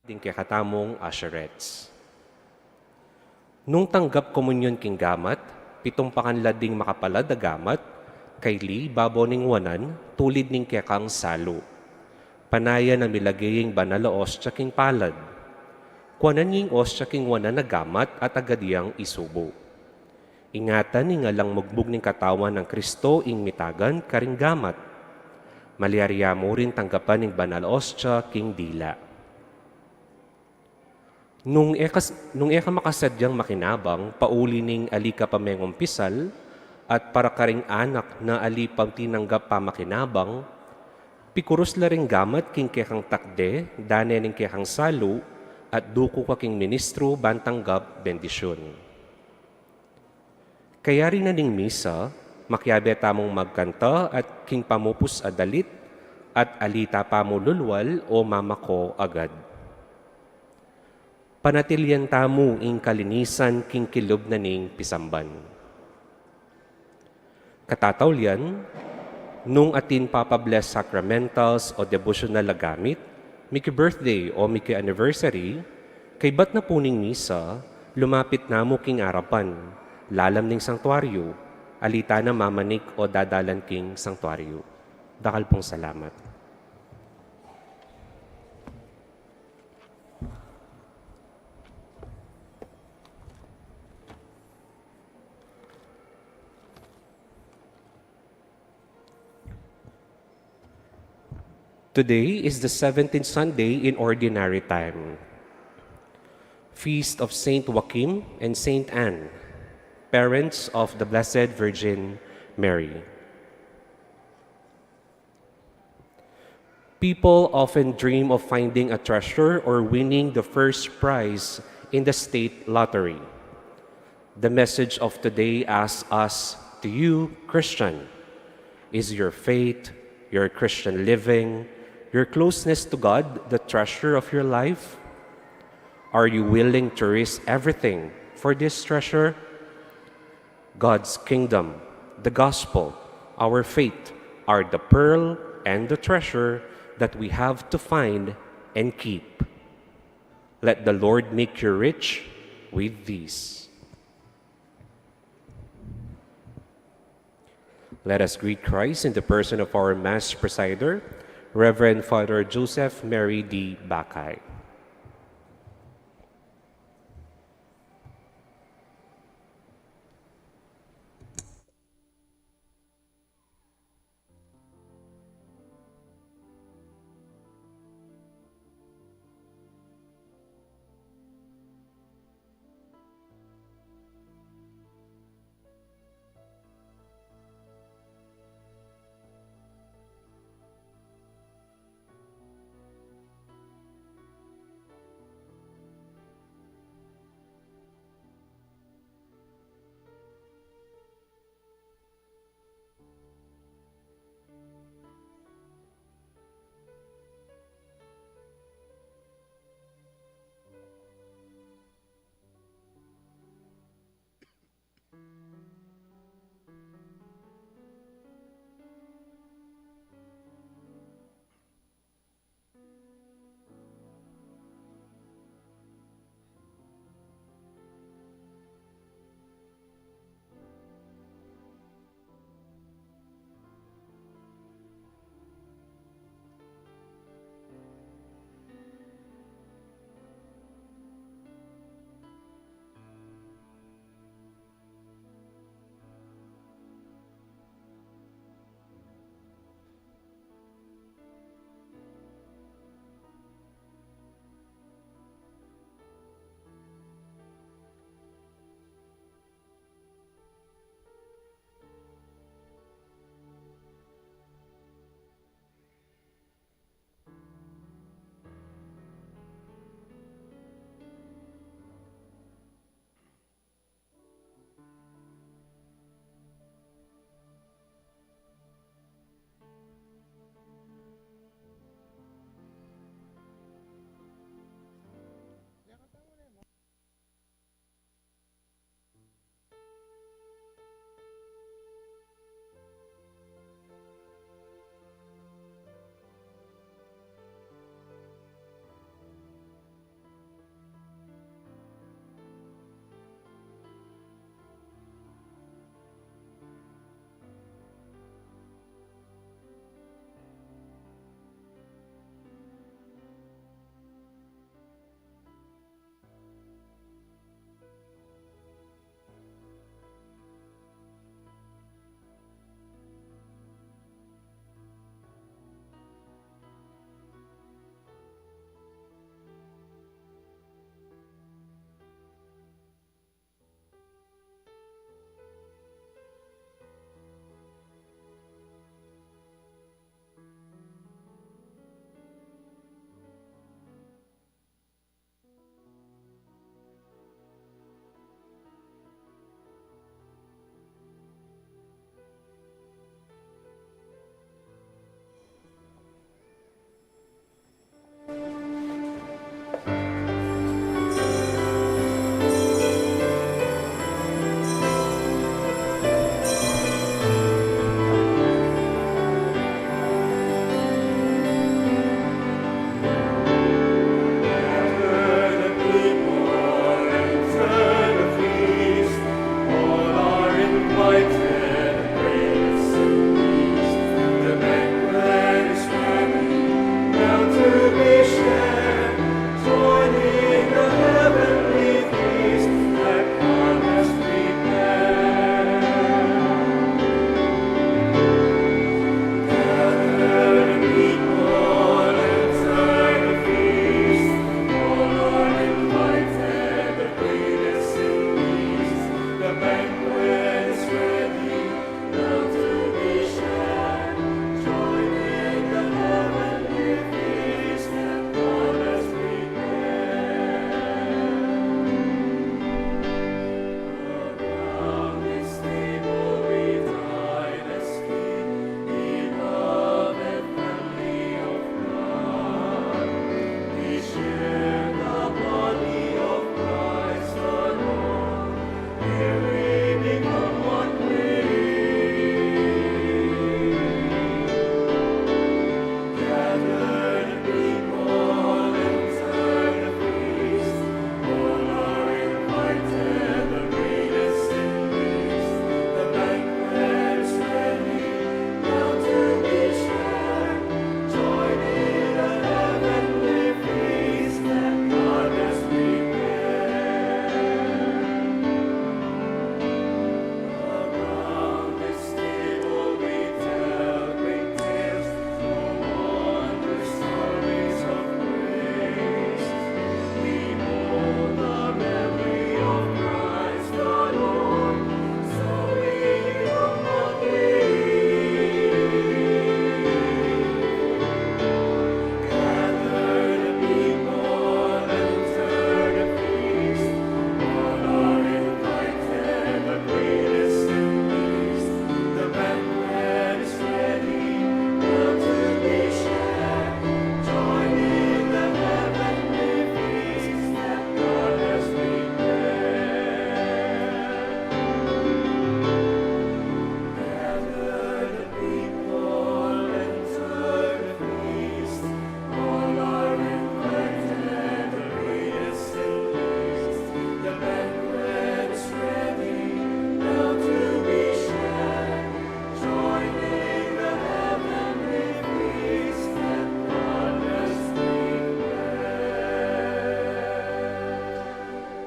Ding kay katamong assurets. Nung tanggap komunyon king gamat, pitong pakanlading makapalad agamat, kay li baboning wanan, tulid ning kekang salo. Panaya na milagaying banala ostya king palad. Kuanan ning ostya king wanan agamat at agadiyang isubo. Ingatan ning alang mugbog ning katawan ng Kristo ing mitagan karing gamat. Maliarya mo rin tanggapan ning banal ostya king dila. Nung eka makasadyang makinabang, pauli ning alika pamengong pisal, at para karing anak na alipang tinanggap pa makinabang, pikuros la ring gamat king kekang takde, dane ning kekang salu, at duko ka king ministro bantanggap bendisyon. Kaya rin na ning misa, makyabe tamong magkanta at king pamupus adalit, at alita pamululwal o mamako agad. Panatilyan tamu ing kalinisan king kilob na ning pisamban. Katatawlian, nung atin papabless sacramentals o devotional lagamit, miki birthday o miki anniversary, kay bat na puning misa, lumapit namo king arapan, lalam ning sanktuaryo, alita na mamanik o dadalan king sanktuaryo. Dakal pong salamat. Today is the 17th Sunday in Ordinary Time. Feast of Saint Joachim and Saint Anne, parents of the Blessed Virgin Mary. People often dream of finding a treasure or winning the first prize in the state lottery. The message of today asks us, to you, Christian, is your faith, your Christian living, your closeness to God, the treasure of your life? Are you willing to risk everything for this treasure? God's kingdom, the gospel, our faith are the pearl and the treasure that we have to find and keep. Let the Lord make you rich with these. Let us greet Christ in the person of our Mass presider, Reverend Father Joseph Mary D. Bacay.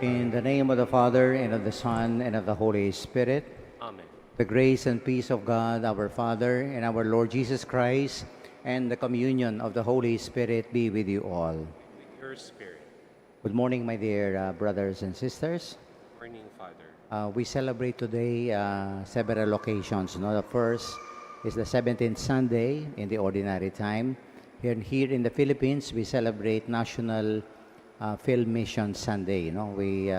In the name of the Father, and of the Son, and of the Holy Spirit, Amen. the grace and peace of God, our Father, and our Lord Jesus Christ, and the communion of the Holy Spirit be with you all. With your spirit. Good morning, my dear brothers and sisters. Morning, Father. We celebrate today several occasions. No? The first is the 17th Sunday in the ordinary time. Here in the Philippines, we celebrate National Film Mission Sunday. No? We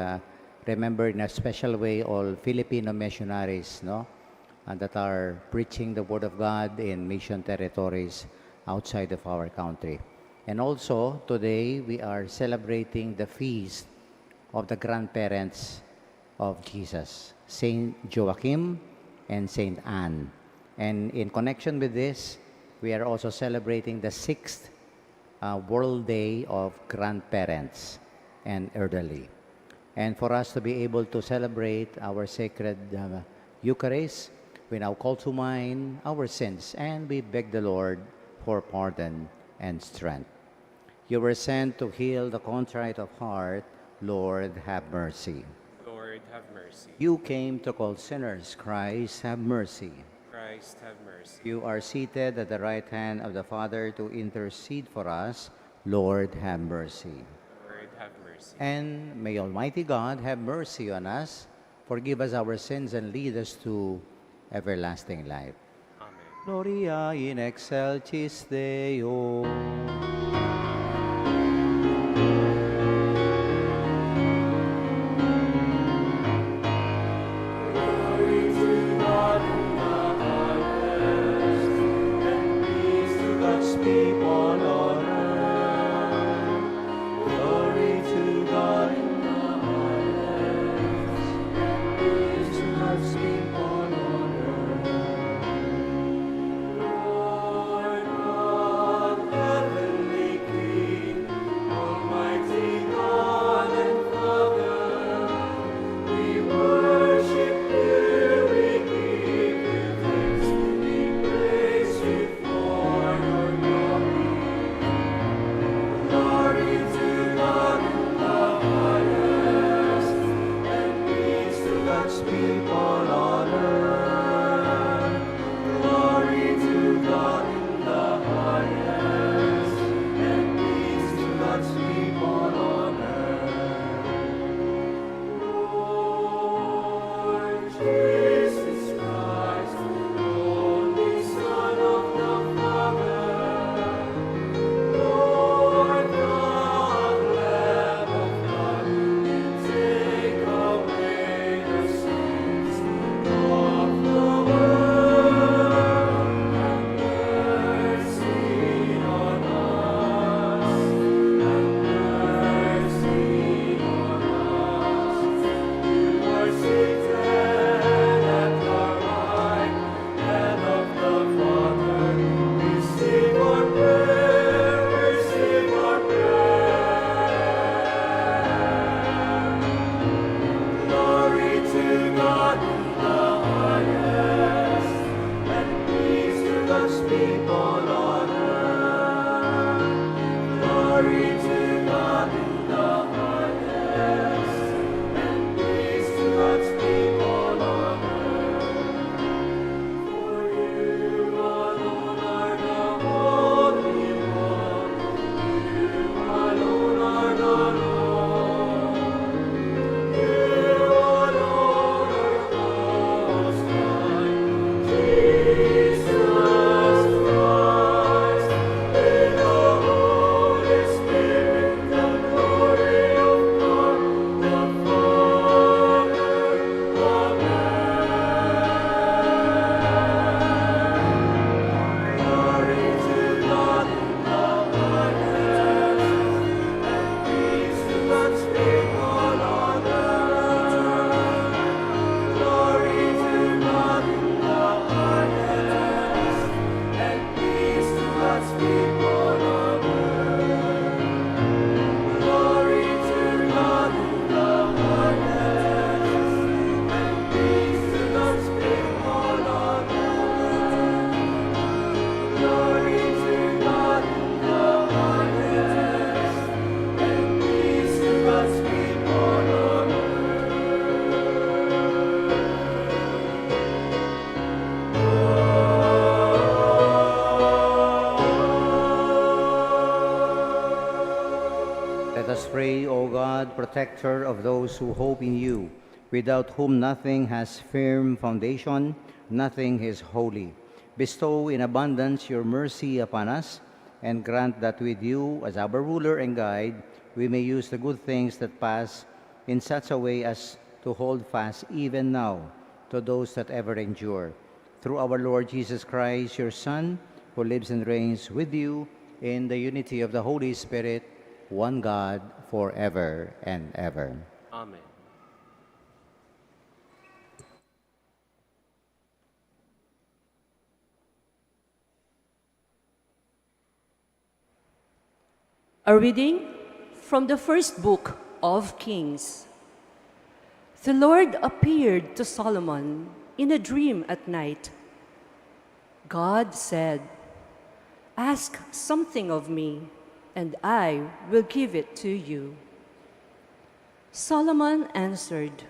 remember in a special way all Filipino missionaries, no? That are preaching the Word of God in mission territories outside of our country. And also, today we are celebrating the feast of the grandparents of Jesus, Saint Joachim and Saint Anne. And in connection with this, we are also celebrating the 6th World Day of Grandparents and Elderly. And for us to be able to celebrate our sacred Eucharist, we now call to mind our sins and we beg the Lord for pardon and strength. You were sent to heal the contrite of heart. Lord, have mercy. Lord, have mercy. You came to call sinners. Christ, have mercy. Christ, have mercy. You are seated at the right hand of the Father to intercede for us. Lord, have mercy. Lord, have mercy. And may Almighty God have mercy on us, forgive us our sins, and lead us to everlasting life. Amen. Gloria in excelsis Deo. astray, O God, protector of those who hope in you, without whom nothing has firm foundation, nothing is holy. Bestow in abundance your mercy upon us, and grant that with you as our ruler and guide, we may use the good things that pass in such a way as to hold fast even now to those that ever endure. Through our Lord Jesus Christ, your Son, who lives and reigns with you in the unity of the Holy Spirit, one God, forever and ever. Amen. A reading from the first book of Kings. The Lord appeared to Solomon in a dream at night. God said, "Ask something of me, and I will give it to you." Solomon answered,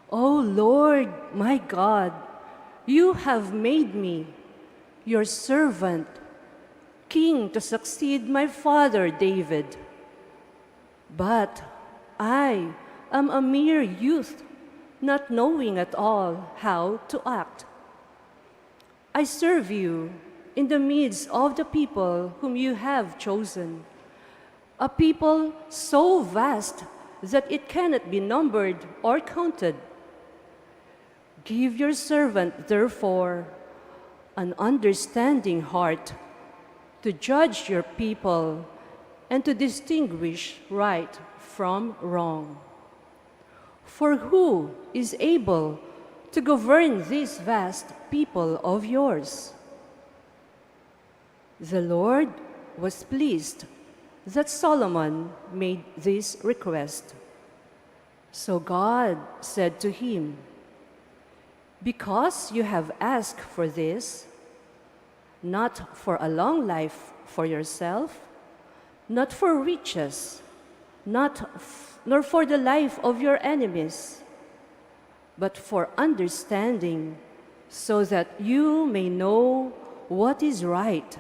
"O Lord, my God, you have made me, your servant, king to succeed my father David. But I am a mere youth, not knowing at all how to act. I serve you in the midst of the people whom you have chosen, a people so vast that it cannot be numbered or counted. Give your servant, therefore, an understanding heart to judge your people and to distinguish right from wrong. For who is able to govern this vast people of yours?" The Lord was pleased that Solomon made this request. So God said to him, "Because you have asked for this, not for a long life for yourself, not for riches, nor for the life of your enemies, but for understanding, so that you may know what is right,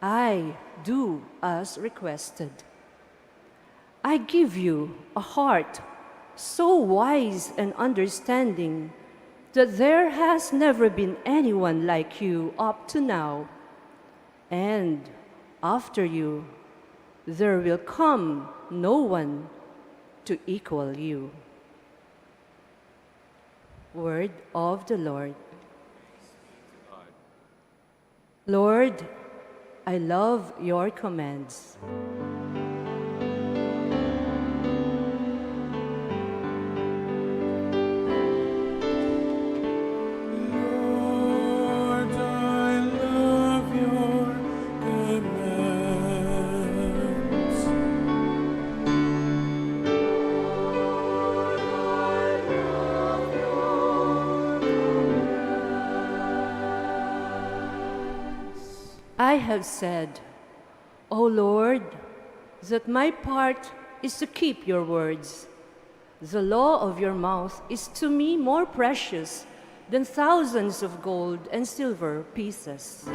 I do as requested. I give you a heart so wise and understanding that there has never been anyone like you up to now, and after you there will come no one to equal you." Word of the Lord. Lord, I love your commands. Lord, I love your commands. I have said, O Lord, that my part is to keep your words. The law of your mouth is to me more precious than thousands of gold and silver pieces.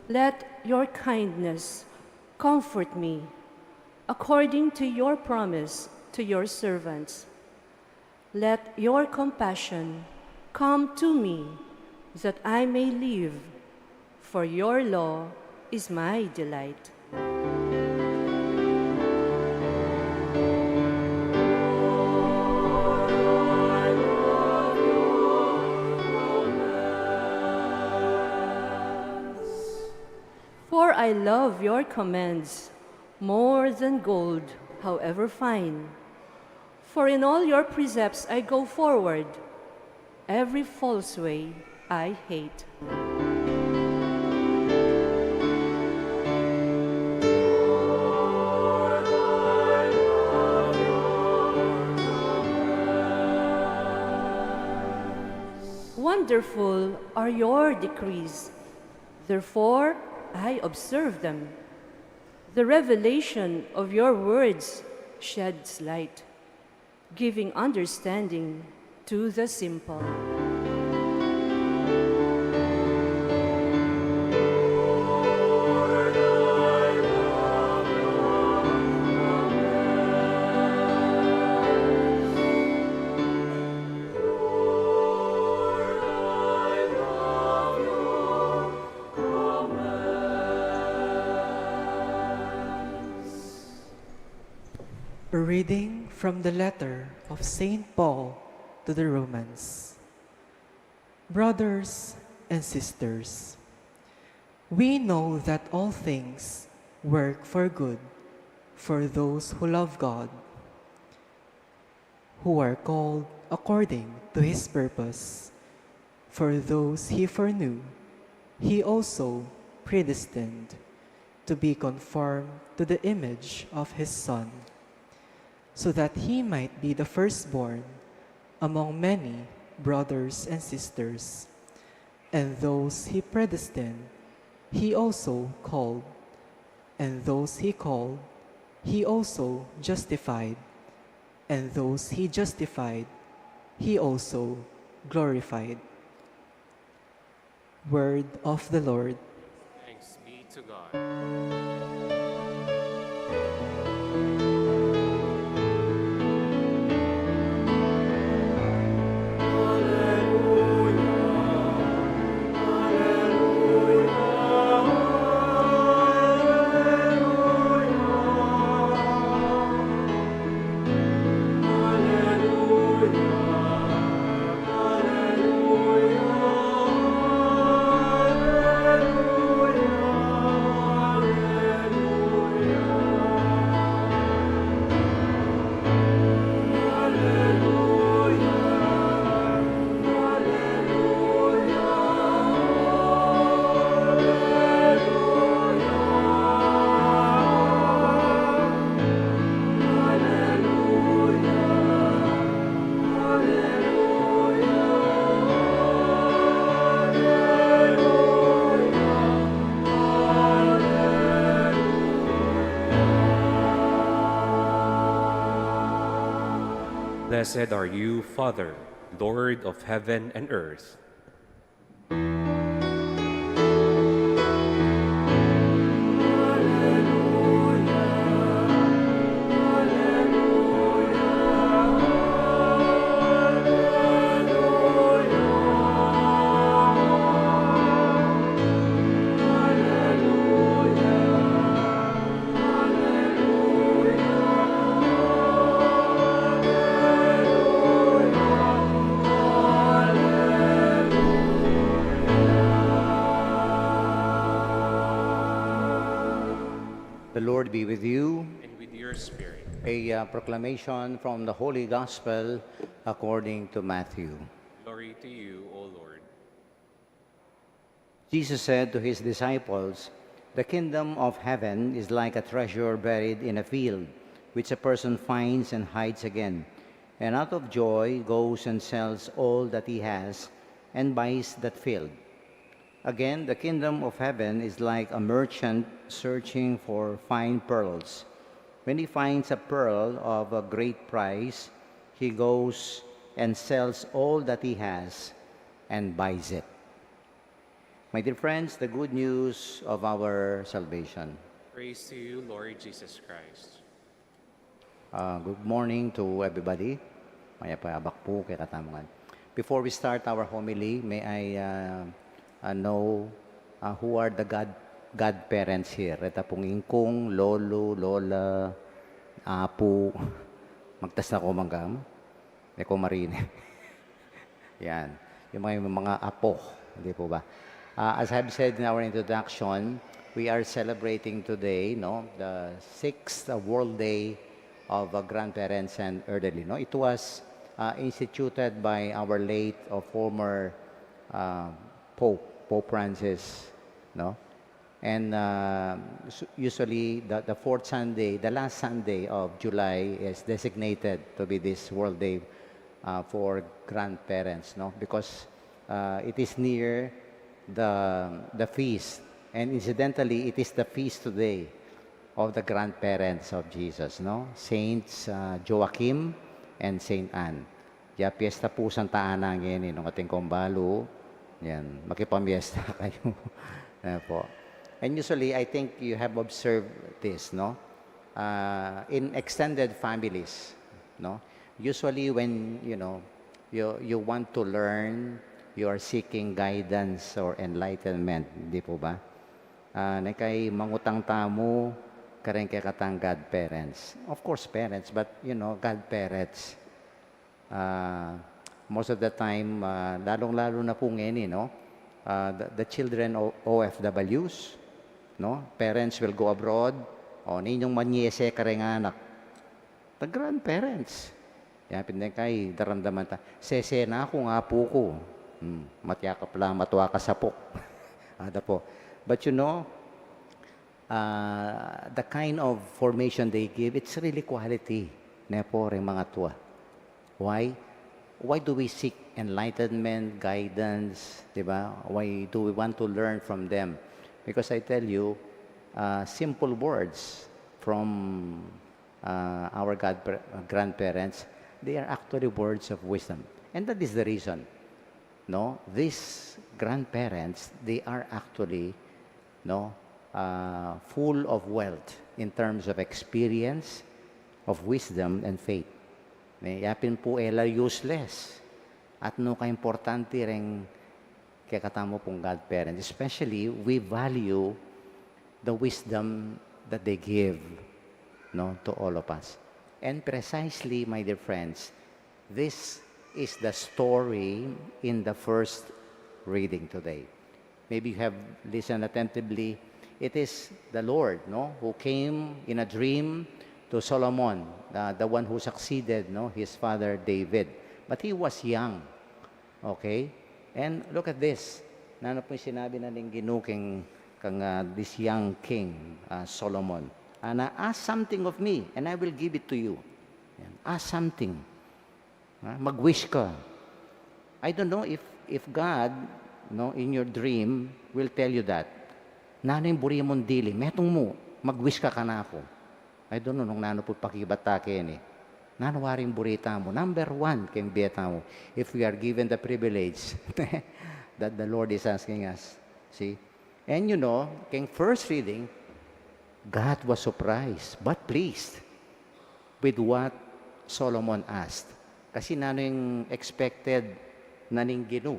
Let your kindness comfort me according to your promise to your servants. Let your compassion come to me that I may live, for your law is my delight. For I love your commands more than gold, however fine. For in all your precepts I go forward. Every false way I hate. Wonderful are your decrees. Therefore, I observe them. The revelation of your words sheds light, giving understanding to the simple. A reading from the letter of St. Paul to the Romans. Brothers and sisters, we know that all things work for good for those who love God, who are called according to his purpose. For those he foreknew, he also predestined to be conformed to the image of his Son, so that he might be the firstborn among many brothers and sisters. And those he predestined, he also called. And those he called, he also justified. And those he justified, he also glorified. Word of the Lord. Thanks be to God. Blessed are you, Father, Lord of heaven and earth. The Lord be with you. And with your spirit. A proclamation from the Holy Gospel according to Matthew. Glory to you, O Lord. Jesus said to his disciples, "The kingdom of heaven is like a treasure buried in a field, which a person finds and hides again, and out of joy goes and sells all that he has and buys that field. Again, the kingdom of heaven is like a merchant searching for fine pearls. When he finds a pearl of a great price, he goes and sells all that he has and buys it." My dear friends, the good news of our salvation. Praise to you, Lord Jesus Christ. Good morning to everybody. Maya paabak po kay katamangan. Before we start our homily, may I know who are the godparents here. Ito pong ingkong, lolo, lola, apo, magtas na ko manggam, eko marine. Yan, yung mga apo, hindi po ba? As I've said in our introduction, we are celebrating today, the 6th World Day of Grandparents and Elderly. It was instituted by our late or former Pope Francis, And usually the fourth Sunday, the last Sunday of July is designated to be this World Day for grandparents, because it is near the feast, and incidentally, it is the feast today of the grandparents of Jesus, no? Saints Joachim and Saint Anne. Ya piyesta po Santa Ana ngayon, nung ating kumbalo. Yan, makipamiesta kayo. Po. And usually, I think you have observed this, no? In extended families, no? Usually, when, you want to learn, you are seeking guidance or enlightenment, di po ba? Na kay mangutang tamo, karen kay katang godparents. Of course, parents, but, godparents. Most of the time, lalong-lalo na po ngayon, the children of OFWs, no? Parents will go abroad, ninyong manyese kare nga anak. The grandparents. Yan, pinday kay daramdaman ta. Sese na ako nga po ko. Matyakap lang, matuwa ka sa po. Ada po. But the kind of formation they give, it's really quality. Na po rin mga tuwa. Why? Why do we seek enlightenment, guidance, diba? Why do we want to learn from them? Because I tell you, simple words from our grandparents, they are actually words of wisdom. And that is the reason. No? These grandparents, they are actually full of wealth in terms of experience, of wisdom, and faith. Yapin po ela useless. At no ka-importante rin kaya katamo pong godparents. Especially, we value the wisdom that they give to all of us. And precisely, my dear friends, this is the story in the first reading today. Maybe you have listened attentively. It is the Lord, who came in a dream to Solomon, the one who succeeded, his father David. But he was young. Okay? And look at this. Nano po yung sinabi na ng ginuking this young king, Solomon. Na ask something of me, and I will give it to you. Ask something. Mag-wish ka. I don't know if God, in your dream, will tell you that. Nano yung buri mong dili, metong mo, mag-wish ka na ako. I don't know, nung nano po pakibata kayo Nano waring burita mo. Number one, keng beta mo. If we are given the privilege that the Lord is asking us. See? And keng first reading, God was surprised, but pleased with what Solomon asked. Kasi nano yung expected na ning ginu.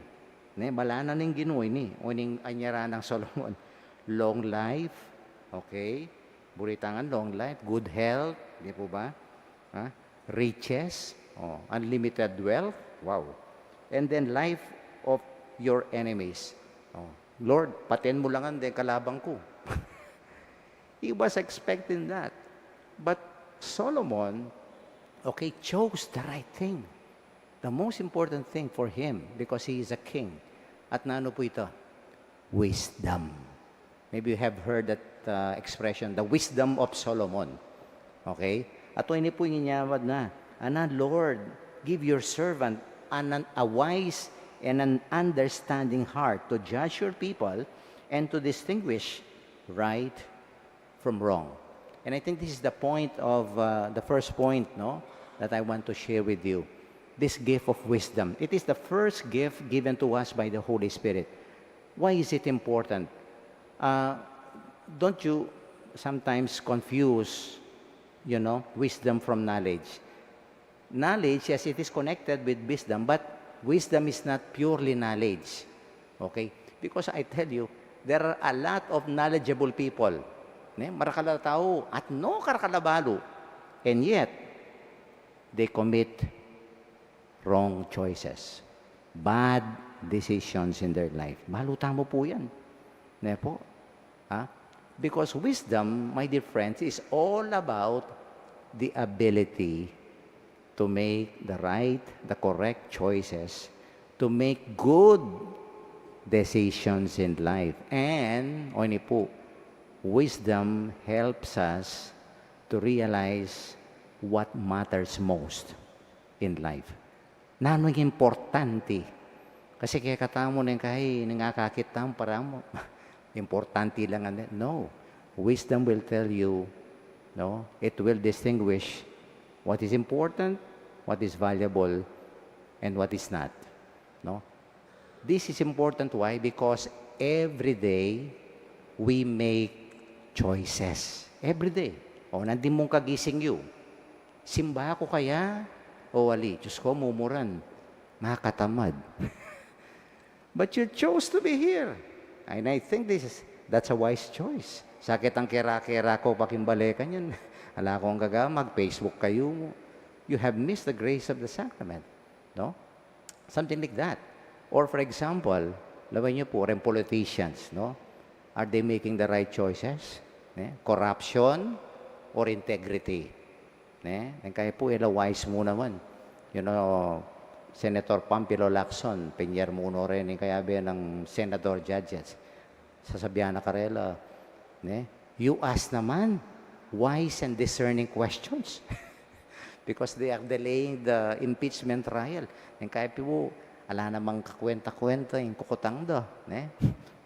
Bala na ning ginu, o ning anyara ng Solomon. Long life, okay? Buritangan, long life, good health, di po ba? Riches, unlimited wealth, wow. And then life of your enemies. Lord, paten mo lang ang kalabang ko. He was expecting that. But Solomon, chose the right thing. The most important thing for him, because he is a king. At nano po ito? Wisdom. Maybe you have heard that expression, the wisdom of Solomon. Okay? At ini po ninyawad na, Lord, give your servant a wise and an understanding heart to judge your people and to distinguish right from wrong. And I think this is the point of the first point, that I want to share with you. This gift of wisdom. It is the first gift given to us by the Holy Spirit. Why is it important? Don't you sometimes confuse, wisdom from knowledge? Knowledge, yes, it is connected with wisdom, but wisdom is not purely knowledge. Okay? Because I tell you, there are a lot of knowledgeable people. Marakala tao at no karakalabalo. And yet, they commit wrong choices. Bad decisions in their life. Maluta mo po yan. Po? Because wisdom, my dear friends, is all about the ability to make the right, the correct choices, to make good decisions in life. And, wisdom helps us to realize what matters most in life. Nanong importante. Kasi kaya katamo ng kahay, nangakakit tam para mo. Importante lang. No. Wisdom will tell you No? It will distinguish what is important, what is valuable, and what is not. No? This is important. Why? Because every day we make choices. Every day. O, nandun mong kagising you. Simba ako kaya? O wali? Diyos ko, mumuran. Makatamad. But you chose to be here. And I think that's a wise choice. Sakit ang kera-kera ko, pakimbalikan yan. Ala akong mag-Facebook kayo. You have missed the grace of the sacrament. No? Something like that. Or for example, lawan niyo po, rin politicians, no? Are they making the right choices? Corruption or integrity? Kaya po, wise mo naman. You know, Senator Pampilo Lacson, Peñer Muno rin, kaya ba ng Senador Judges. Sasabihan na karela, you ask naman wise and discerning questions. Because they are delaying the impeachment trial. Kaya po, ala namang kakwenta-kwenta, yung kukutang do.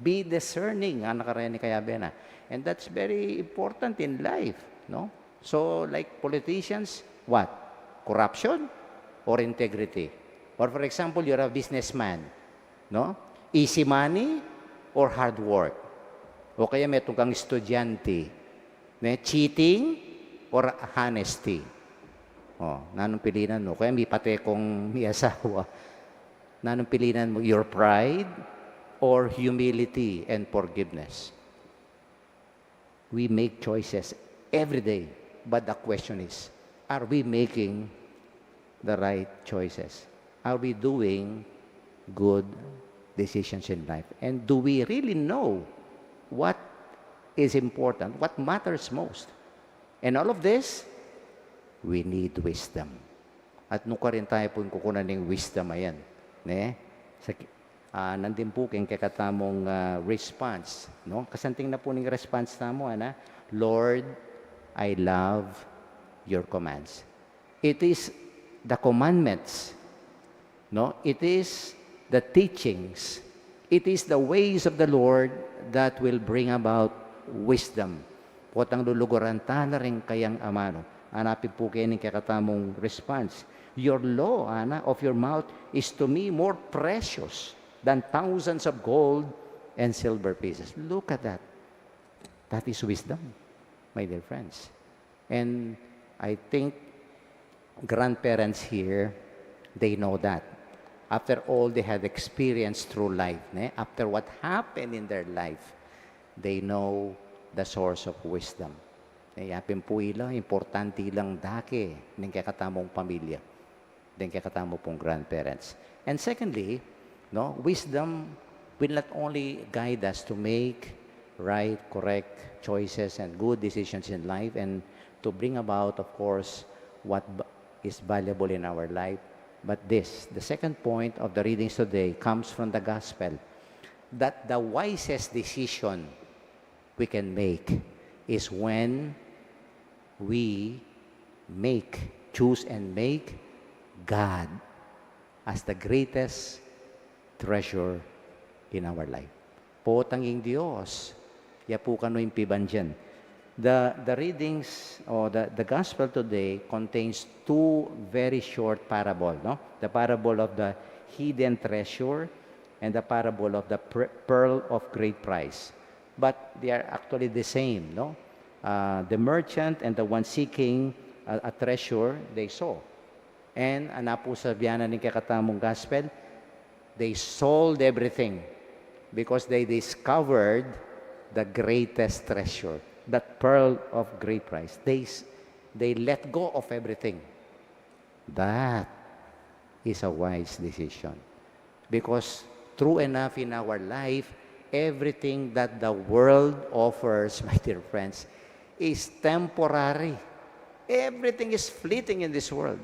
Be discerning, anak rin kaya ba na. And that's very important in life. No? So, like politicians, what? Corruption or integrity? Or for example, you're a businessman. No? Easy money or hard work? O kaya may kang estudyante. Cheating or honesty? Nanong pilinan mo? Kaya may pati kong may asawa. Nanong pilinan mo? Your pride or humility and forgiveness? We make choices every day. But the question is, are we making the right choices? Are we doing good decisions in life? And do we really know what is important, what matters most? And all of this, we need wisdom. At nung ka rin tayo po kukunan ng wisdom, ayan. Nandun po kayong kakatamong response. No? Kasanting na po ng response na mo, Lord, I love your commands. It is the commandments. No? It is the teachings. It is the ways of the Lord that will bring about wisdom. Potang luluguran ta na rin kayang amano. Hanapin po kayo ng kakatamong response. Your law, of your mouth is to me more precious than thousands of gold and silver pieces. Look at that. That is wisdom, my dear friends. And I think grandparents here, they know that. After all they had experienced through life, after what happened in their life, they know the source of wisdom. Yapin po ila, importante ilang dake ng kakatamong pamilya, ng kakatamong pong grandparents. And secondly, wisdom will not only guide us to make right, correct choices and good decisions in life and to bring about, of course, what is valuable in our life, but this, the second point of the readings today comes from the gospel, that the wisest decision we can make is when we choose and make God as the greatest treasure in our life. Po tanging Diyos, ya po kano impiban dyan. The readings or the gospel today contains two very short parables. No? The parable of the hidden treasure and the parable of the pearl of great price. But they are actually the same. No? The merchant and the one seeking a treasure, they saw. And po sa biyanan ng kakatamong gospel, they sold everything because they discovered the greatest treasure, that pearl of great price. They let go of everything. That is a wise decision. Because true enough in our life, everything that the world offers, my dear friends, is temporary. Everything is fleeting in this world.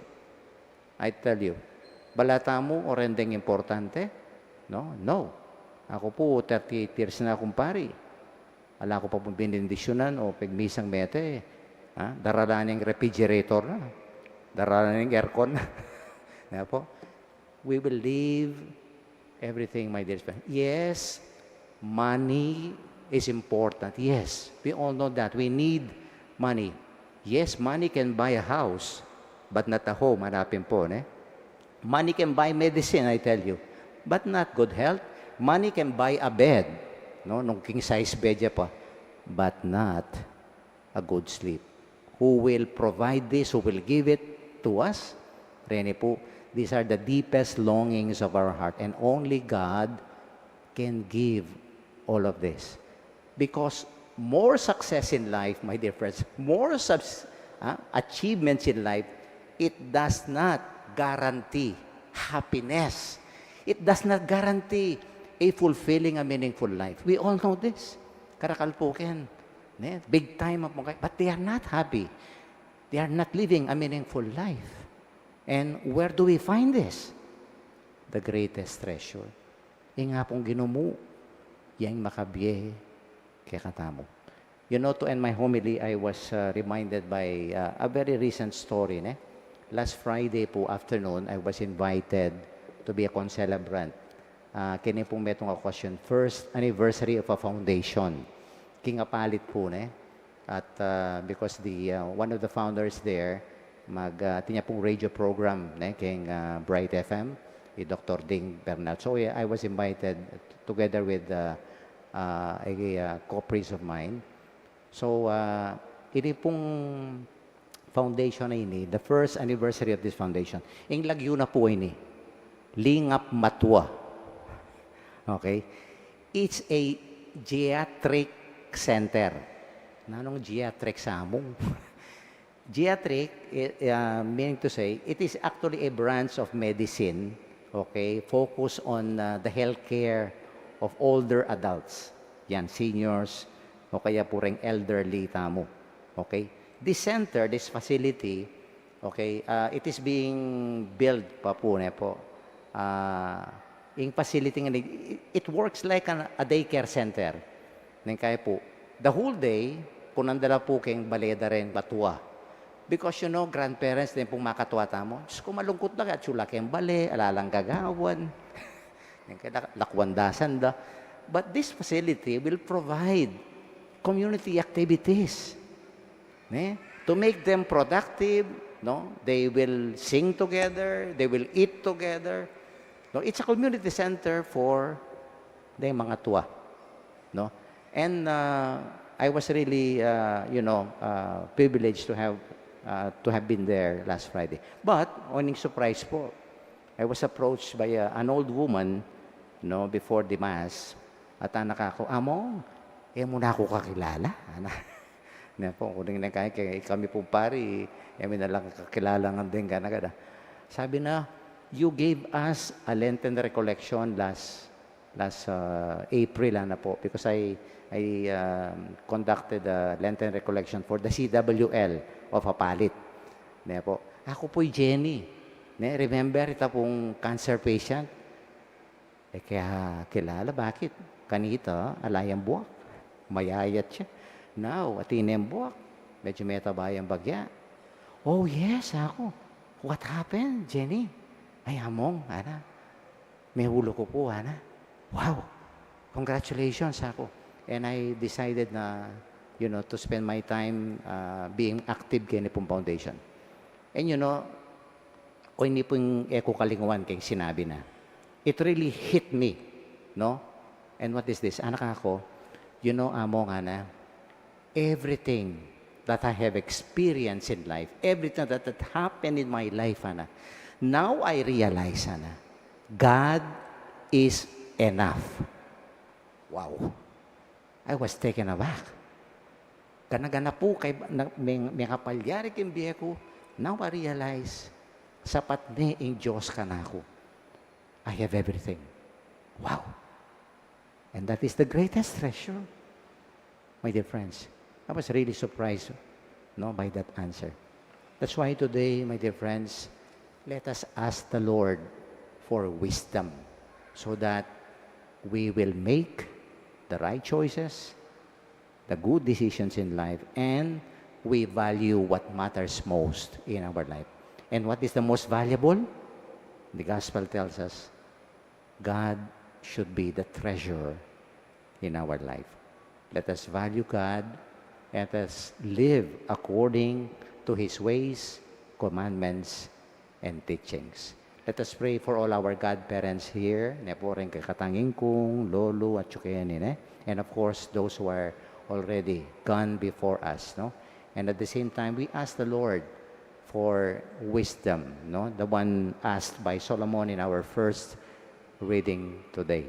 I tell you, balata mo o rendeng importante? No. Ako po, 38 years na akong pari. Ala ko pa pong binindisyonan o pagmisang mete. Daralan yung refrigerator na. Daralan yung aircon na. Po? We will leave everything, my dear friend. Yes, money is important. Yes, we all know that. We need money. Yes, money can buy a house, but not a home. Hanapin po, ne? Money can buy medicine, I tell you, but not good health. Money can buy a bed, no, nung king size bed niya pa, but not a good sleep. Who will provide this? Who will give it to us? Rene po, these are the deepest longings of our heart, and only God can give all of this. Because more success in life, my dear friends, more achievements in life, it does not guarantee happiness. It does not guarantee a fulfilling, a meaningful life. We all know this. Karakalpukin. Big time, but they are not happy. They are not living a meaningful life. And where do we find this? The greatest treasure. Yung nga pong ginumu, yang makabye, kaya katamo. You know, to end my homily, I was reminded by a very recent story. Last Friday po afternoon, I was invited to be a concelebrant. Kini pong metong okasyon, first anniversary of a foundation. Kingapalit po, At because one of the founders there, tinya pong radio program, king Bright FM, Dr. Ding Bernal. So yeah, I was invited together with a co-priest of mine. So, ini pong foundation na ini, the first anniversary of this foundation. Ing lagyo na po ini, Lingap Matwa. Okay? It's a geriatric center. Nanong geriatric sa among? Geriatric, meaning to say, it is actually a branch of medicine, okay, focus on the healthcare of older adults. Yan, seniors, o kaya po ring elderly tamo. Okay? This center, this facility, okay, it is being built pa po, yung facility, it works like a daycare center. Kaya po, the whole day, punandala po kayong baleda rin, batwa. Because, grandparents din pong makatwa tamo. Diyos ko, malungkot na at sula kayong bale, alalang gagawan, lakwandasan da. But this facility will provide community activities to make them productive. They will sing together, they will eat together. It's a community center for the mga tuwa. And I was really, privileged to have been there last Friday. But, oning surprise po, I was approached by an old woman, before the mass. At anak ako, Among, muna ako kakilala. Po, kung kami pong pari, kami na lang kakilala ng din gana. Sabi na, you gave us a Lenten recollection last April na po, because I conducted a Lenten recollection for the CWL of Apalit. Po. Ako po'y Jenny. Remember, ito pong cancer patient. Kaya kilala, bakit? Kanita, alayang buwak. Mayayat siya. Now, atinem buwak. Medyo may tabayang bagya. Oh, yes, ako. What happened, Jenny? Ay, Among, may hulo ko po, Wow. Congratulations, ako. And I decided na, to spend my time being active kay Nipong Foundation. And o hindi pong eko kalinguan kay sinabi na. It really hit me, And what is this? Anak ako, Among, everything that I have experienced in life, everything that happened in my life, now I realize, God is enough. Wow. I was taken aback. Gana-gana po, may kapalyari kimbiya ko, now I realize, sapat ni ang Diyos ka na ako. I have everything. Wow. And that is the greatest treasure. My dear friends, I was really surprised by that answer. That's why today, my dear friends, let us ask the Lord for wisdom so that we will make the right choices, the good decisions in life, and we value what matters most in our life. And what is the most valuable? The gospel tells us, God should be the treasure in our life. Let us value God Let us live according to His ways, commandments, and teachings. Let us pray for all our godparents here, ne po rin kay katanging kong, lolo, at chukayanin, and of course, those who are already gone before us, no? And at the same time, we ask the Lord for wisdom, no? The one asked by Solomon in our first reading today.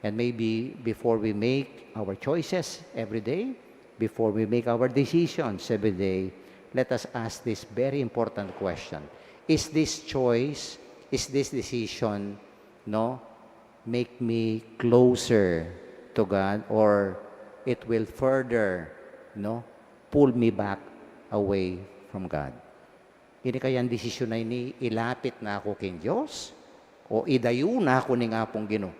And maybe before we make our choices every day, before we make our decisions every day, let us ask this very important question. Is this choice, is this decision, no, make me closer to God, or it will further, no, pull me back away from God? Ini kayang desisyon na ini, ilapit na ako kin Diyos, o idayo na ako ni nga pong Ginoo.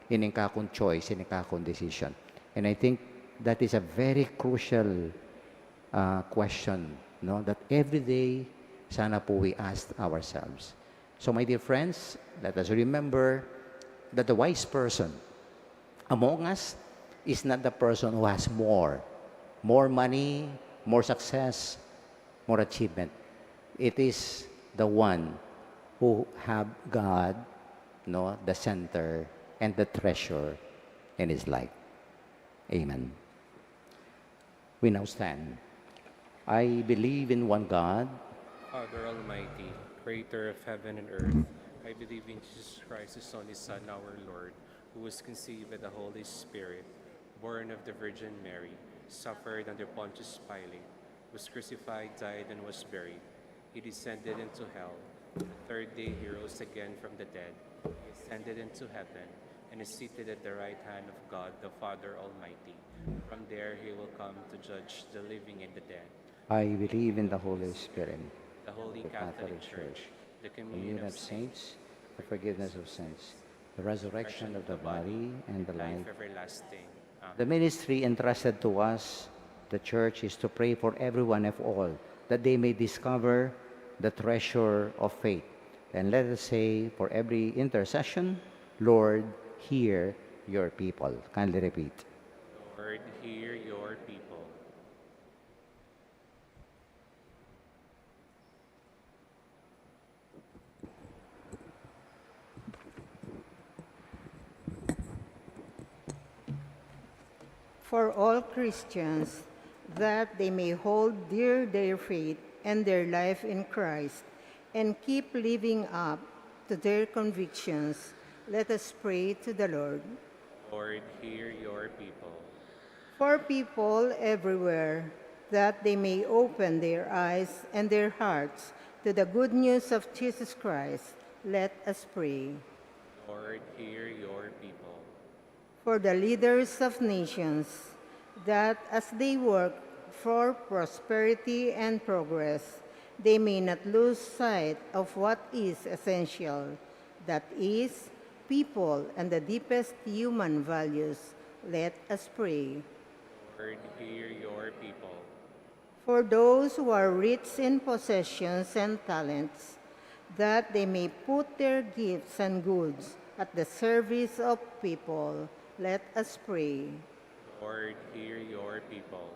Ining kakong choice, ining kakong decision. And I think that is a very crucial question, no? That every day, sana po we ask ourselves. So my dear friends, let us remember that the wise person among us is not the person who has more money, more success, more achievement. It is the one who have God, no, the center and the treasure in his life. Amen. We now stand. I believe in one God, Father Almighty, creator of heaven and earth, I believe in Jesus Christ, His only Son, our Lord, who was conceived by the Holy Spirit, born of the Virgin Mary, suffered under Pontius Pilate, was crucified, died, and was buried. He descended into hell. The third day he rose again from the dead. He ascended into heaven, and is seated at the right hand of God, the Father Almighty. From there he will come to judge the living and the dead. I believe in the Holy Spirit, The Holy the Catholic Church, the communion communion of of saints, saints, the forgiveness of sins, the resurrection of the body, and the life. life everlasting. Amen. The ministry entrusted to us, the church, is to pray for everyone of all, that they may discover the treasure of faith. And let us say for every intercession, Lord, hear your people. Kindly repeat. Lord, hear your people. For all Christians, that they may hold dear their faith and their life in Christ, and keep living up to their convictions, let us pray to the Lord. Lord, hear your people. For people everywhere, that they may open their eyes and their hearts to the good news of Jesus Christ, let us pray. Lord, hear your people. For the leaders of nations, that as they work for prosperity and progress, they may not lose sight of what is essential, that is, people and the deepest human values. Let us pray. Lord, hear your people. For those who are rich in possessions and talents, that they may put their gifts and goods at the service of people, let us pray. Lord, hear your people.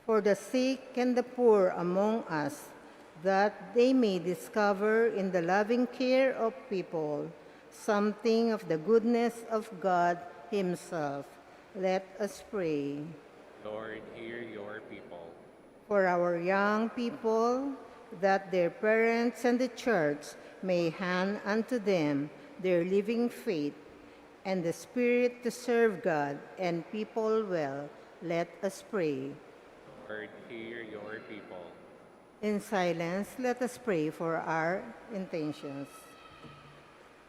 For the sick and the poor among us, that they may discover in the loving care of people something of the goodness of God Himself. Let us pray. Lord, hear your people. For our young people, that their parents and the church may hand unto them their living faith and the spirit to serve God and people well, let us pray. Lord, hear your people. In silence, let us pray for our intentions.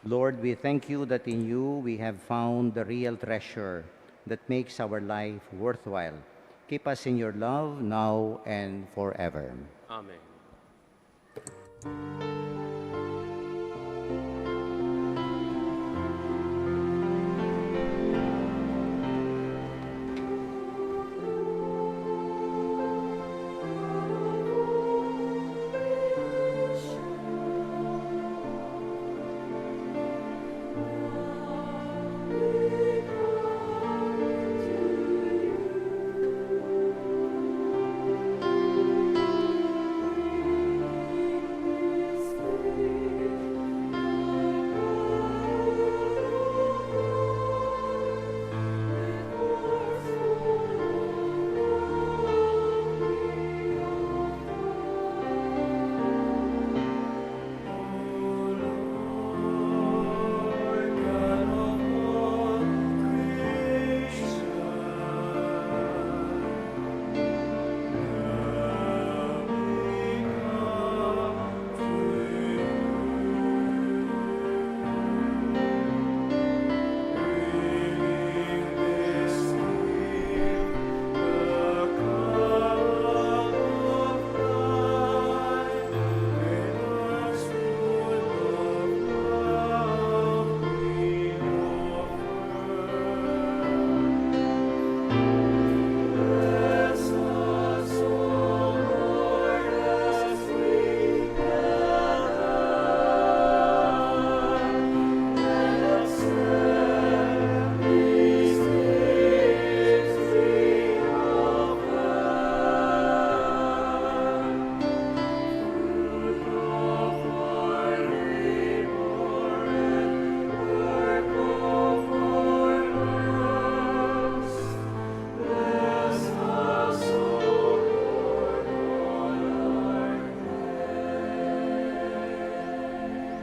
Lord, we thank you that in you we have found the real treasure that makes our life worthwhile. Keep us in your love now and forever. Amen.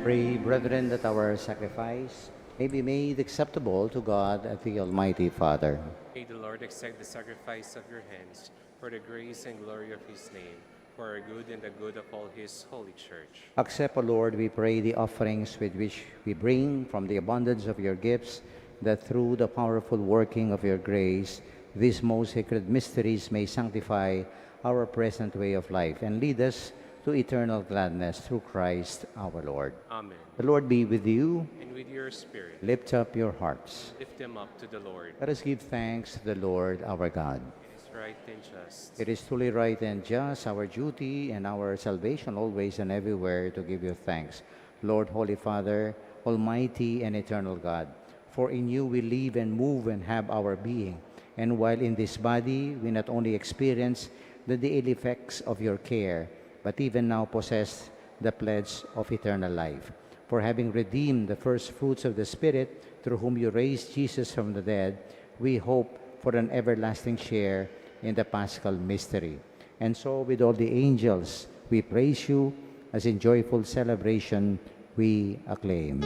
Pray, brethren, that our sacrifice may be made acceptable to God, the Almighty Father. May the Lord accept the sacrifice of your hands for the grace and glory of his name, for our good and the good of all his holy church. Accept, O Lord, we pray, the offerings with which we bring from the abundance of your gifts, that through the powerful working of your grace, these most sacred mysteries may sanctify our present way of life and lead us to eternal gladness through Christ our Lord. Amen. The Lord be with you. And with your spirit, Lift up your hearts. lift them up to the Lord. Let us give thanks to the Lord our God. It is right and just. It is truly right and just, our duty and our salvation always and everywhere to give you thanks. Lord, Holy Father, Almighty and eternal God, for in you we live and move and have our being. And while in this body, we not only experience the daily effects of your care, but even now possess the pledge of eternal life. For having redeemed the first fruits of the Spirit, through whom you raised Jesus from the dead, we hope for an everlasting share in the Paschal mystery. And so with all the angels, we praise you, as in joyful celebration we acclaim.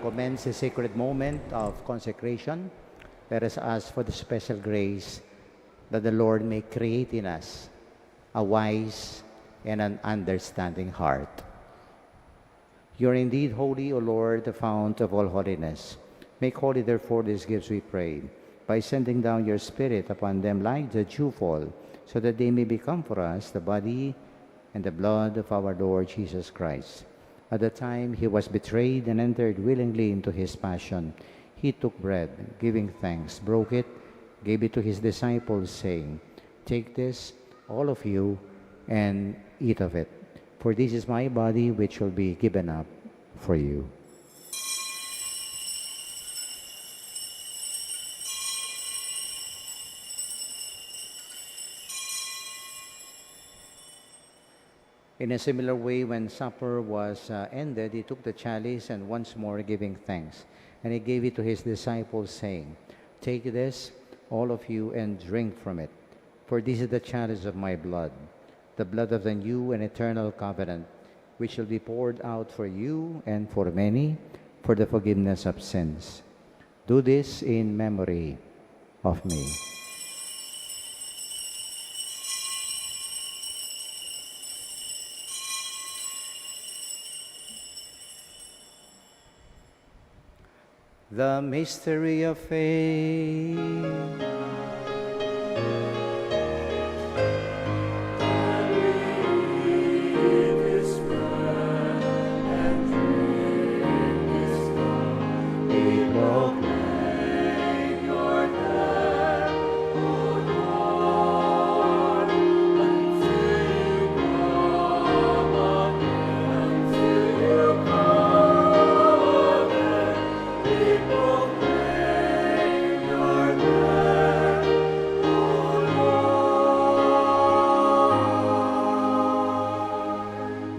Commence the sacred moment of consecration, let us ask for the special grace that the Lord may create in us a wise and an understanding heart. You are indeed holy, O Lord, the fount of all holiness. Make holy, therefore, these gifts, we pray, by sending down your Spirit upon them like the dewfall, so that they may become for us the body and the blood of our Lord Jesus Christ. At the time he was betrayed and entered willingly into his passion, he took bread, giving thanks, broke it, gave it to his disciples, saying, "Take this, all of you, and eat of it, for this is my body which will be given up for you." In a similar way, when supper was ended, he took the chalice and once more giving thanks. And he gave it to his disciples, saying, "Take this, all of you, and drink from it. For this is the chalice of my blood, the blood of the new and eternal covenant, which shall be poured out for you and for many for the forgiveness of sins. Do this in memory of me." The mystery of faith.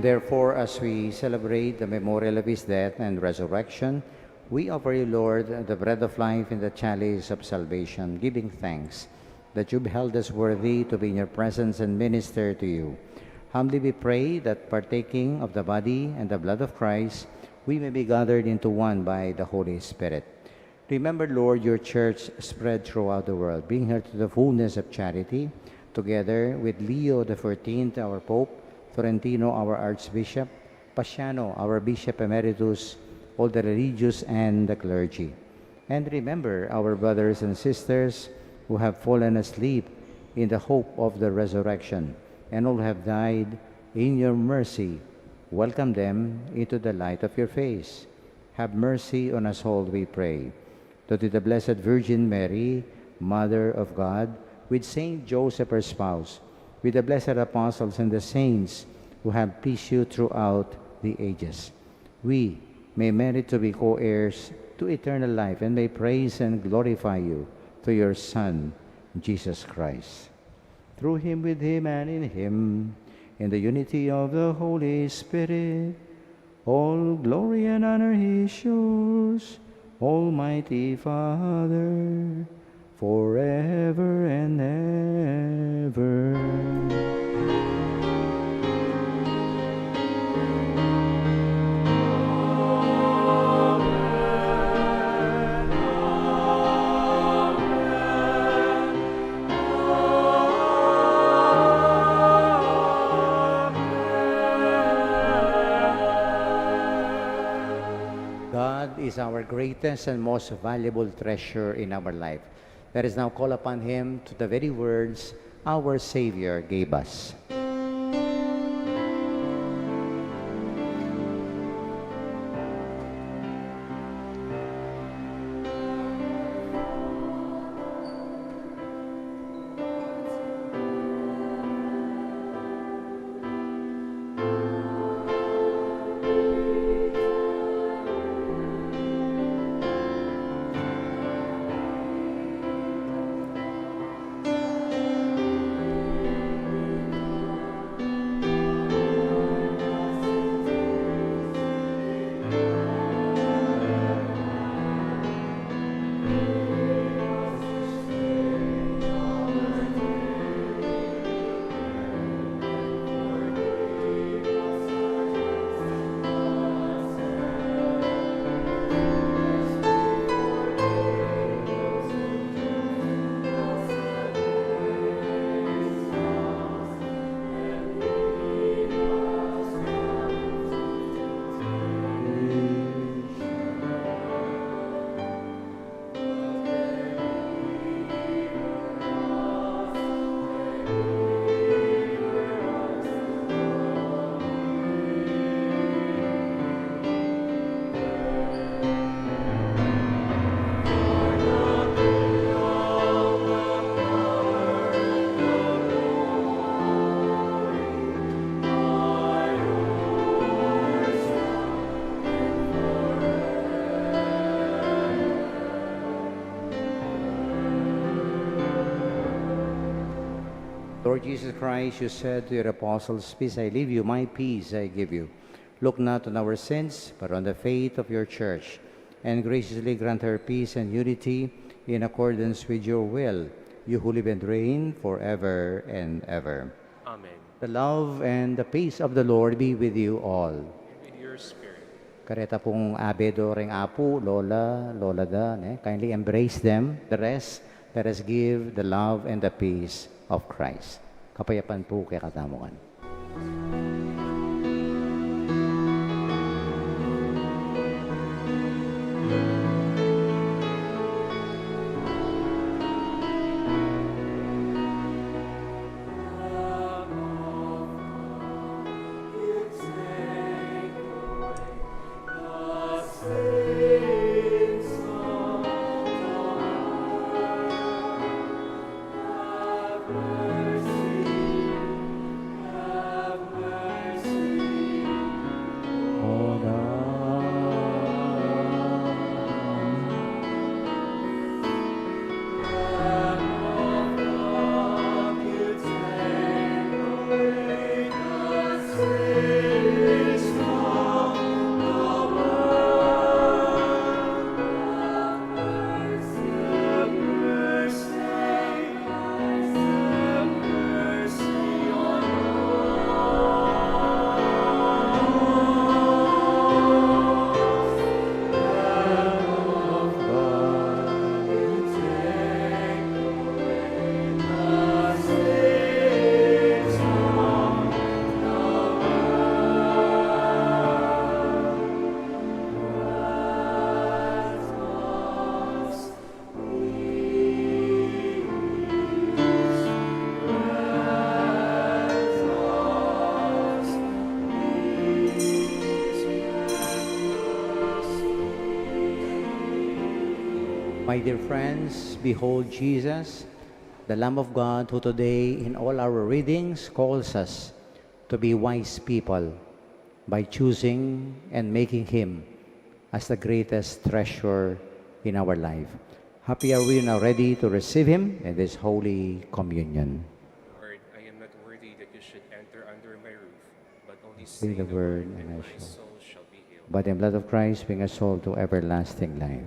Therefore, as we celebrate the memorial of his death and resurrection, we offer you, Lord, the bread of life and the chalice of salvation, giving thanks that you beheld us worthy to be in your presence and minister to you. Humbly we pray that, partaking of the body and the blood of Christ, we may be gathered into one by the Holy Spirit. Remember, Lord, your church spread throughout the world. Bring her to the fullness of charity, together with Leo XIV, our Pope, Florentino, our Archbishop, Paciano, our Bishop Emeritus, all the religious and the clergy. And remember our brothers and sisters who have fallen asleep in the hope of the resurrection, and all who have died in your mercy. Welcome them into the light of your face. Have mercy on us all, we pray. To the Blessed Virgin Mary, Mother of God, with Saint Joseph, her spouse, with the blessed apostles and the saints who have pleased you throughout the ages, we may merit to be co-heirs to eternal life and may praise and glorify you through your Son, Jesus Christ. Through him, with him, and in him, in the unity of the Holy Spirit, all glory and honor he shows, Almighty Father, forever and ever. God is our greatest and most valuable treasure in our life. Let us now call upon him to the very words our Savior gave us. Lord Jesus Christ, you said to your apostles, "Peace I leave you, my peace I give you." Look not on our sins, but on the faith of your church, and graciously grant her peace and unity in accordance with your will, you who live and reign forever and ever. Amen. The love and the peace of the Lord be with you all. With your spirit. Kareta pong abedo ring apu, lola, lola da, kindly embrace them. The rest, let us give the love and the peace of Christ. Kapayapan po kay katamukan. My dear friends, behold Jesus, the Lamb of God, who today in all our readings calls us to be wise people by choosing and making Him as the greatest treasure in our life. Happy are we now ready to receive Him in this Holy Communion. Lord, I am not worthy that you should enter under my roof, but only Say say the the word, word, and and I my shall. soul shall be healed. By the blood of Christ, bring us all to everlasting life.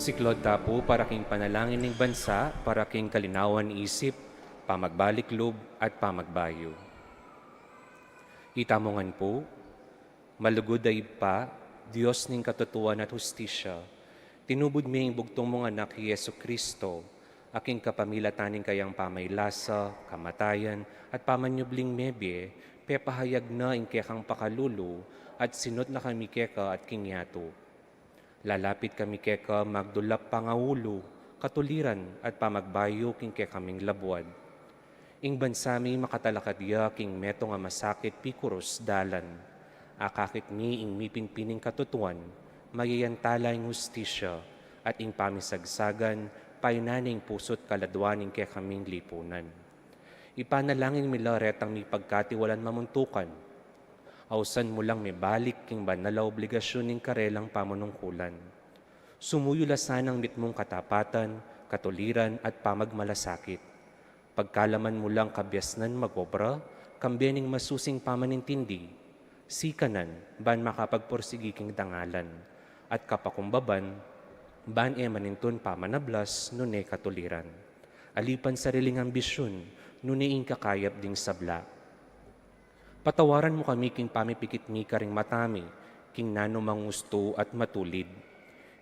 Siklod tapo para king panalangin ng bansa, para king kalinawan isip, pamagbalik loob at pamagbayo. Itamongan po, malugod ay pa, Diyos ning katotoan at hustisya, tinubod mi ang bugtong mong anak Yesu Kristo, aking kapamilataning kayang pamaylasa, kamatayan, at pamanyubling mebye, pepahayag na ing kekang pakalulu, at sinot na kami keka at kingyato. Lalapit kami keka magdulap pangaulo, katuliran at pamagbayo king kekaming labuad. Ing bansami makatalakadya king meto nga masakit pikuros dalan. Akakit mi ing mipinpining katutuan, mayayantala ing hustisya, at ing pamisagsagan, painaning pusot kaladwaning kekaming lipunan. Ipanalangin mila retang mi pagkatiwalan mamuntukan, ausan mo lang may balik king banala obligasyon ning karelang pamanungkulan. Sumuyo lasanang mitmong katapatan, katuliran at pamagmalasakit. Pagkalaman mo lang kabyasnan magobra, kambiyaning masusing pamanintindi, sikanan, ban makapagporsigi king dangalan, at kapakumbaban, ban manintun pamanablas nune katuliran. Alipan sariling ambisyon, nune ing kakayap ding sabla. Patawaran mo kami king pamipikit mi karing matami, king nano mangusto at matulid.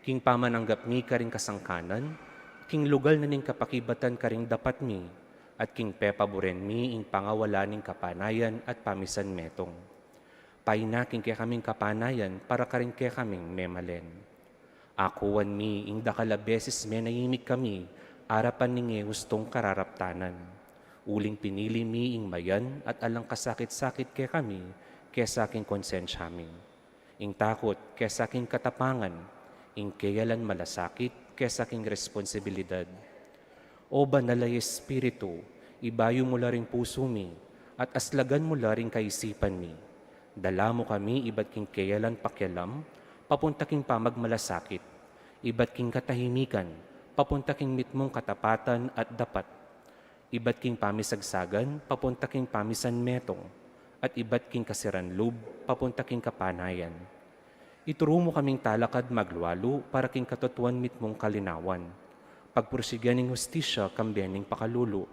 King pamananggap mi karing kasangkanan, king lugal na ning kapakibatan karing dapat mi, at king pepaboren mi ing pangawala ning kapanayan at pamisan metong. Painaking kaya kaming kapanayan para karing kaya kaming memalen. Akuan mi ing dakala beses menayimik kami, arapan ning gustong kararaptanan. Uling pinili mi ing mayan at alang kasakit-sakit kaya kami, kesa aking konsensyami. Ing takot kesa aking katapangan, ing kayalan malasakit kesa aking responsibilidad. O banalay Espiritu, ibayo mo la ring puso mi, at aslagan mo la ring kaisipan mi. Dala mo kami iba't king kayalan pakyalam, papunta king pamagmalasakit, iba't king katahimikan, papunta king mitmong katapatan at dapat, iba't king pamisagsagan, papunta king pamisan metong, at iba't king kasiranlub, papunta king kapanayan. Ituro mo kaming talakad magluwalo para king katotoan mitmong kalinawan, pagpursigan ng hustisya kambiyan ng pakalulu,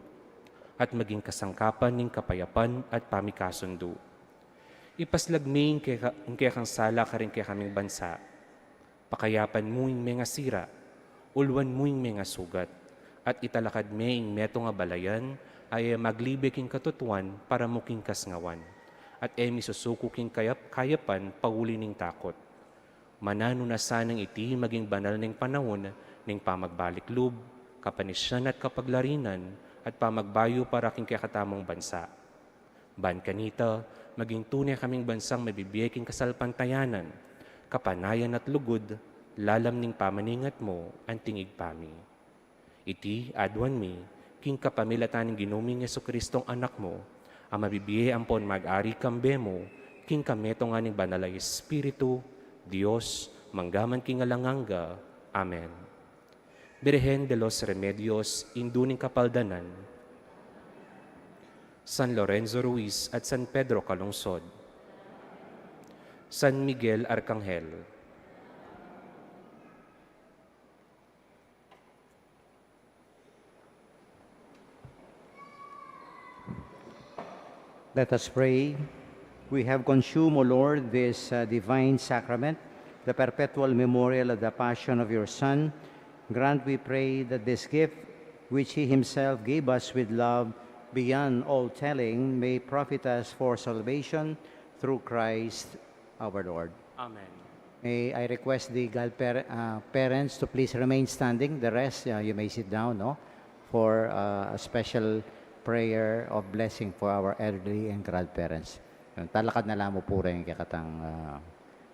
at maging kasangkapan ng kapayapan at pamikasundo. Ipaslagming kekang sala ka rin kaming bansa, pakayapan mo yung mga sira, ulwan mo yung mga sugat, at italakad me ing meto nga balayan, ay maglibig king katutuan para muking kasngawan, at misusuko king kayapan pauli ning takot. Manano na sanang iti maging banal ning panahon ning pamagbalik loob, kapanisyan at kapaglarinan, at pamagbayo para king kakatamong bansa. Ban kanita, maging tunay kaming bansang mabibiyaking kasalpantayanan, kapanayan at lugod, lalam ning pamaningat mo, ang tingig pami. Iti, adwan mi, king kapamilatan ng ginuming Yesu Kristong anak mo, ang mabibiye ampon mag-ari kambe mo, king kameto nga ning banalay Espiritu, Diyos, manggaman king alanganga. Amen. Birhen de los Remedios, induning kapaldanan, San Lorenzo Ruiz at San Pedro Calungsod, San Miguel Arcangel, Let us pray. We have consumed, O Lord, this divine sacrament, the perpetual memorial of the passion of your Son. Grant, we pray, that this gift, which he himself gave us with love beyond all telling, may profit us for salvation through Christ our Lord. Amen. May I request the parents to please remain standing. The rest, you may sit down, no? For a special prayer of blessing for our elderly and grandparents. Talakad na lang mo po rin kakatang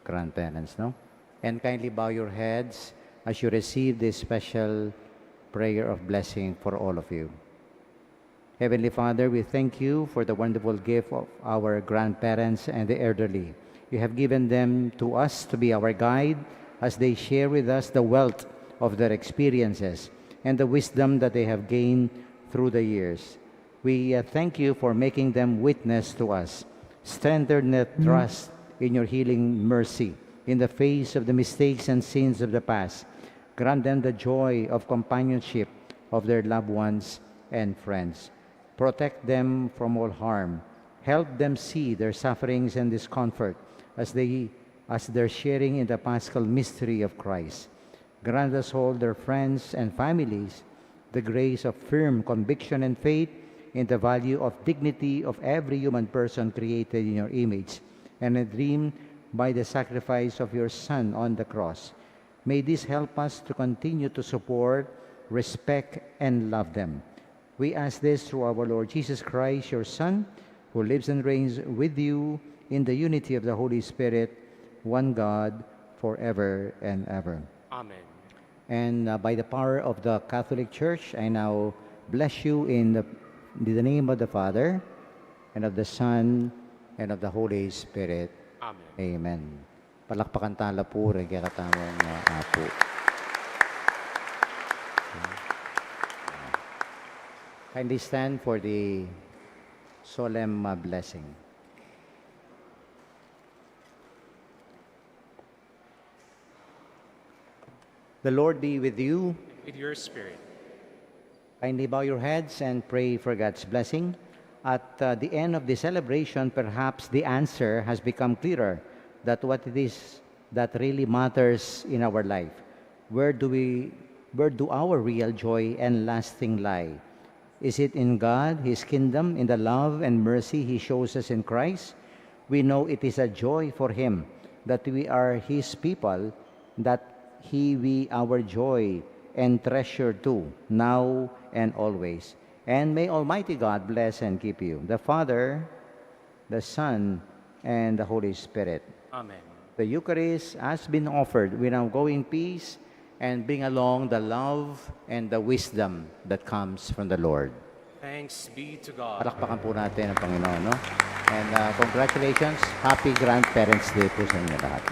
grandparents, no? And kindly bow your heads as you receive this special prayer of blessing for all of you. Heavenly Father, we thank you for the wonderful gift of our grandparents and the elderly. You have given them to us to be our guide as they share with us the wealth of their experiences and the wisdom that they have gained through the years. We thank you for making them witness to us. Strengthen their trust in your healing mercy in the face of the mistakes and sins of the past. Grant them the joy of companionship of their loved ones and friends. Protect them from all harm. Help them see their sufferings and discomfort as they're sharing in the Paschal mystery of Christ. Grant us all, their friends and families, the grace of firm conviction and faith in the value of dignity of every human person created in your image and redeemed by the sacrifice of your Son on the cross. May this help us to continue to support, respect, and love them. We ask this through our Lord Jesus Christ, your Son, who lives and reigns with you in the unity of the Holy Spirit, one God, forever and ever. Amen. And by the power of the Catholic Church, I now bless you in the name of the Father, and of the Son, and of the Holy Spirit. Amen. Amen. Palakpakan tala po, kaya katamang apo. Kindly stand for the solemn blessing. The Lord be with you. With your spirit. Kindly bow your heads and pray for God's blessing. At the end of the celebration, perhaps the answer has become clearer that what it is that really matters in our life. Where do our real joy and lasting lie? Is it in God, His kingdom, in the love and mercy He shows us in Christ? We know it is a joy for Him that we are His people, that He be our joy and treasure too, now and always. And may Almighty God bless and keep you, the Father, the Son, and the Holy Spirit. Amen. The Eucharist has been offered. We now go in peace and bring along the love and the wisdom that comes from the Lord. Thanks be to God. Palakpakan po natin ang Panginoon, no? And congratulations. Happy Grandparents' Day po sa inyo lahat.